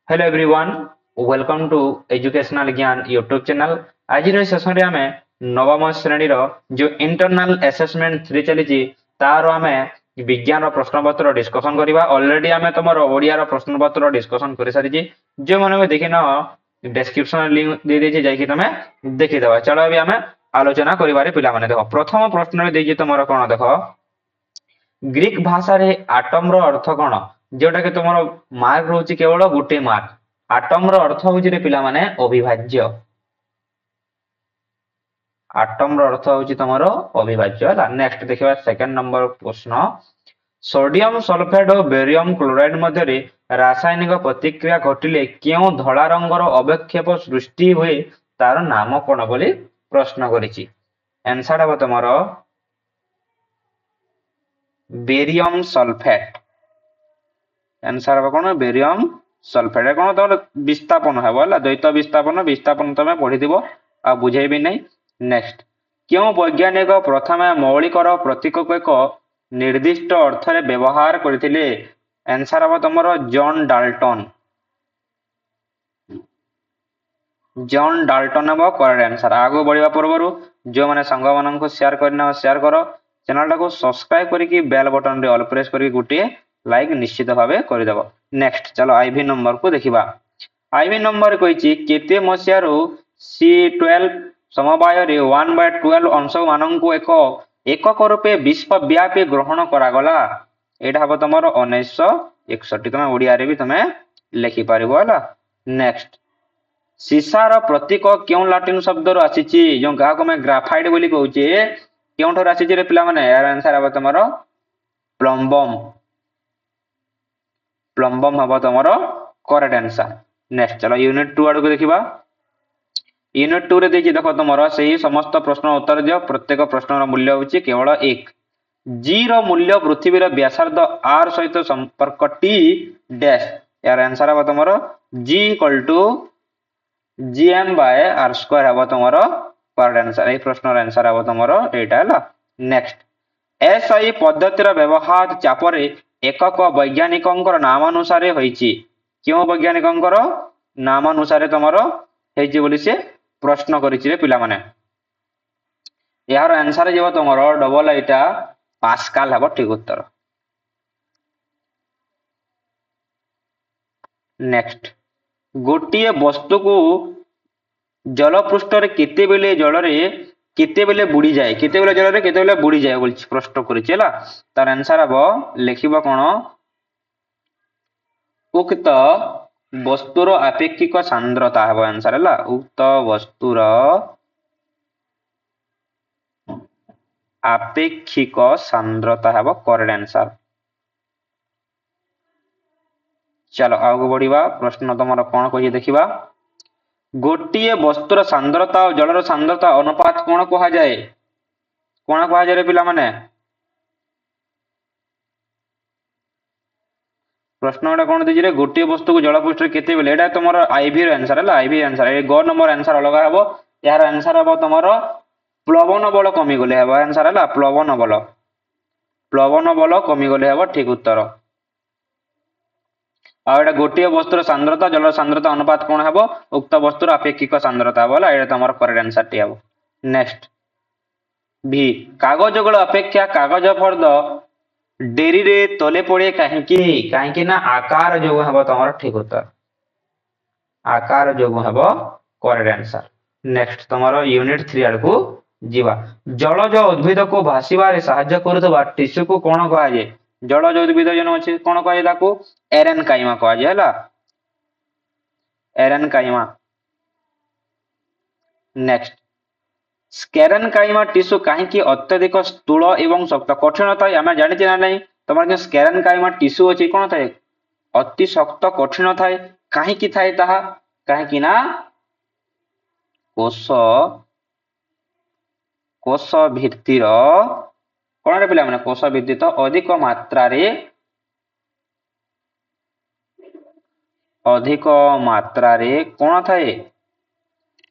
Hello everyone, welcome to educational Gyan YouTube channel. आज session रे आमे नवम श्रेणी रो जो इंटरनल असेसमेंट 3 चली तार आमे विज्ञान रो प्रश्न पत्र डिस्कशन करबा। ऑलरेडी आमे तमरो ओडिया रो प्रश्न पत्र डिस्कशन कर सारी जो माने देखि न डिस्क्रिप्शन लिंक दे देछि जाई कि तमे देखि देबा। चलो अभी आमे आलोचना करिबारे पिला माने देखो प्रथम प्रश्न रे देछि तमरो कोन देखो ग्रीक भाषा रे आटम रो अर्थ कोन जोटा कि तुमरो मार्क रहउछि केवल गुटे मार्क। आटम रो अर्थ होउछि रे पिला माने अविभाज्य। आटम रो अर्थ होउछि तमरो अविभाज्य हला। नेक्स्ट देखिबा सेकंड नंबर प्रश्न सोडियम सल्फेट और बेरियम क्लोराइड मध्य रे रासायनिक प्रतिक्रिया घटिले केउ धला रंगर अवक्षेप सृष्टि हुए तार नाम कोन बोली प्रश्न करिछि। आंसर हबो तमरो बेरियम सल्फेट। आंसर हबो कोन बेरियम सल्फेट कोन तो विस्थापन हबो हला द्वैत विस्थापन तमे पढि दिबो आ बुझेबी नै। नेक्स्ट क्यों वैज्ञानिक प्रथमे मौलिकर प्रतीक को एक निर्दिष्ट अर्थ रे व्यवहार करथिले। आंसर हबो तमरो जॉन डाल्टन। जॉन डाल्टन हबो करेक्ट आंसर। आगो बढ़िबा पूर्वरु जो माने संग मानन को शेयर करना शेयर करो, चैनल को सब्सक्राइब करिकि बेल बटन रे ऑल प्रेस करिकि गुटे लाइक निश्चित भावे कर देबो। नेक्स्ट चलो आईवी नंबर को देखिबा। आईवी नंबर कहिछि केते मसियारो C12 समवाय रे 1/12 अंश मानन को एकक रूपे विश्वव्यापी ग्रहण करा गला। एटा हबो तमरो 1961। तमे ओडिया रे भी तमे लिखि पारिबो हला। नेक्स्ट सीसार प्रतीक क्यों लाटिन शब्द रो आसीछि जो गाह को मैं ग्राफाइट बोली कहउचे क्यों ठर आसीछि रे पिला माने। यार आंसर हबो तमरो प्लम्बम। प्लम्बम हबो तमरो करेक्ट आंसर। नेक्स्ट चलो यूनिट 2 आडको देखिबा। यूनिट 2 रे देखि देखो तमरो सही समस्त प्रश्न उत्तर दियो। प्रत्येक प्रश्न रो मूल्य होछि केवल 1। जी रो मूल्य पृथ्वी रो व्यासार्ध r सहित संपर्क टी डैश। यार आंसर हबो तमरो g = gm by r square हबो तमरो करेक्ट आंसर। ए प्रश्न रो आंसर हबो तमरो एटा हला। नेक्स्ट एसआई पद्धति रो व्यवहार चापरे एकक वैज्ञानिकंकर नाम अनुसार होईछि। क्यों वैज्ञानिकंकर नाम अनुसार तमरो हेछि बोली से प्रश्न करिछि रे पिला माने। यार आंसर जेबो तमरो डबल एटा पास्कल हबो ठीक उत्तर। नेक्स्ट गोटिए वस्तु को जल पृष्ठ रे केते बेले जल रे केते बेले बुडी जाए केते बेले जल रे केते बेले बुडी जाए बोलछि प्रश्न करिछि हला। तार आंसर हबो लिखिबो कोन उक्त वस्तुर आपेक्षिक सांद्रता हबो आंसर हला। उक्त वस्तुर आपेक्षिक सांद्रता हबो करेक्ट आंसर। चलो आगो बढ़िबा। प्रश्न तमरो कोन कहि देखिबा। गोटिए वस्तुर सांद्रता और जलर सांद्रता अनुपात कोन कहा जाए। कोन कहा जाए रे पिला माने। प्रश्न एटा कोन दिछि रे गोटिए वस्तु को जल पृष्ठ रे केते बेले एटा तमरो आईवी रो आंसर हला। आईवी आंसर ए ग नंबर आंसर अलगा हबो। यार आंसर हबो तमरो प्लवन बल कमी गले हबो आंसर हला प्लवन बल कमी गले हबो ठीक उत्तर। आ एटा गोटिए वस्तुर सांद्रता जलर सांद्रता अनुपात कोन हबो उक्त वस्तुर आपेक्षिक सांद्रता हबो हला। एटा तमरो करेक्ट आंसर टी हबो। नेक्स्ट भी कागज गुल अपेक्षा कागज फर्द डेरी रे तले पड़े काहेकि ना आकार जो हबो तमरो ठीक उत्तर। आकार जो हबो करेक्ट आंसर। नेक्स्ट तमरो यूनिट 3 आडको जीवा। जलज उद्भिद को भासीबारे सहाय्य करथबा टिश्यू को कोन कहा जाय। जलज उद्भिद जन अछि कोन कहा जाय ताको एरेनकाइमा कहा जाय हला। एरेनकाइमा। नेक्स्ट स्केरेनकाइमा टिश्यू काहेकि अत्यधिक स्थूल एवं शक्त कठिन थाए आमे जानि छिना नै। तमर के स्केरेनकाइमा टिश्यू अछि कोन थाए अति शक्त कठिन थाए काहेकि थाए ताहा काहेकि ना कोष भित्तिर कोन रे पिला माने कोष भित्ति तो अधिक मात्रा रे कोन थाए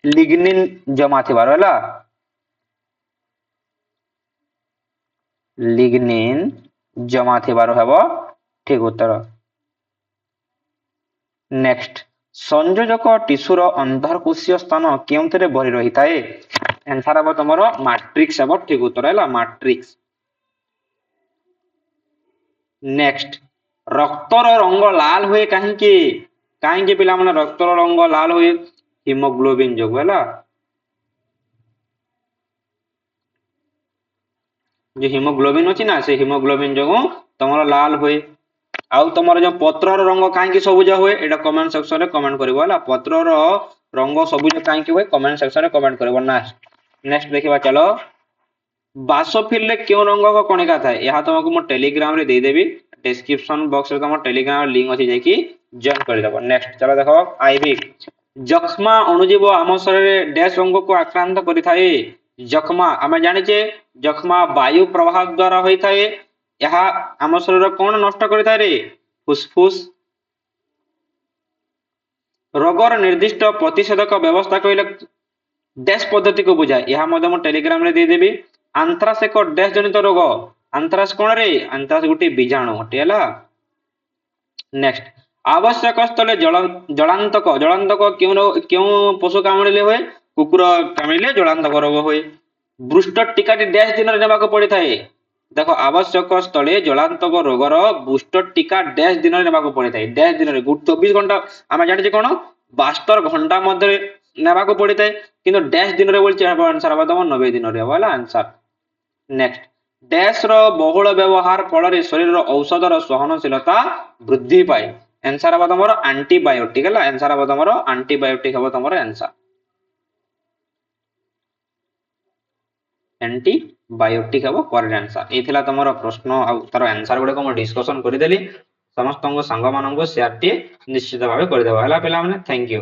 लिग्निन जमा थिबार हला। लिग्निन जमा थिबार हबो ठीक उत्तर। नेक्स्ट ସଂଯୋଜକ ଟିସୁର ଅନ୍ତର୍କୋଷୀୟ ସ୍ଥାନ କେଉଁଥିରେ ଭରି ରହିଥାଏ? ଆନ୍ସର ହେବ ତମର ମାଟ୍ରିକ୍ସ ହେବ ଠିକ ଉତ୍ତର ହେଲା ମାଟ୍ରିକ୍ସ। ନେକ୍ସଟ, ରକ୍ତର ରଙ୍ଗ ଲାଲ ହୁଏ କାହିଁକି? କାହିଁକି ପିଲାମାନେ ରକ୍ତର ରଙ୍ଗ ଲାଲ ହୁଏ? ହିମୋଗ୍ଲୋବିନ ଯୋଗୁ ହେଲା। जो हिमोग्लोबिन अच्छी ना से हिमोग्लोबिन जो तुम लाल हुए। आउ तुम जो पत्रर रंग कहीं सबुज हुए एटा कमेंट सेक्शन में कमेंट करिवो होला। पत्रर रंग सबुज कहीं हुए कमेंट सेक्शन में कमेंट करिवो। नेक्स्ट देखिबा चलो, बासोफिल रे क्यों रंग को कणिका थाए? यह तुमको मो टेलीग्राम रे दे देबी, डिस्क्रिप्शन बॉक्स रे तुम टेलीग्राम लिंक अछि जाई कि जॉइन कर देबो। नेक्स्ट चलो देखो, आईवी जक्ष्मा अणुजीव आम शरीर डैश रंग को आक्रांत करि थाए। जक्ष्मा आमे जानि जे जक्ष्मा वायु प्रवाह द्वारा होई थाए। यह आम शरीर कोन नष्ट करि थाए रे? फुसफुस। रोगर निर्दिष्ट प्रतिषेधक व्यवस्था कहले डैश पद्धति को बुझाए। यह मो टेलीग्राम रे दे देबी। आंथ्रास एक डैश जनित रोग। आंथ्रास कोन रे? आंथ्रास गुटी बीजाणु हटे हला। नेक्स्ट, आवश्यक स्थले जलांतक जलांतक क्यों पशु कामुड़िले हुए? कुकुर कामुड़िले जलांतक रोग हुए। बूस्टर टीका डैश दिन रे नेबाको पड़ी थाए। देखो, आवश्यक स्थले जलांतक रोगर बूस्टर टीका डैश दिन रे नेबाको पड़ी थाए। डैश दिन रे 24 घंटा आमे जानि जे कोन 72 घंटा मध्ये नेबाको पड़ी थाए, किंतु डैश दिन रे बोलछि आंसर हबा तम 90 दिन रे होला आंसर। नेक्स्ट, डैश रो बहुल व्यवहार फल शरीर औषधर सहनशीलता वृद्धि पाए। आंसर हबा तमरो एंटीबायोटिक हला। आंसर हबा तमरो एंटीबायोटिक हबा तमरो आंसर। एंटीबायोटिक हबो करेक्ट आंसर। एथिला तमरो प्रश्न आ तार आंसर गुडे को म डिस्कशन करि देली। समस्त सांग माननको शेयर टी निश्चित भाबे करि देबा हला पिला माने। Thank you.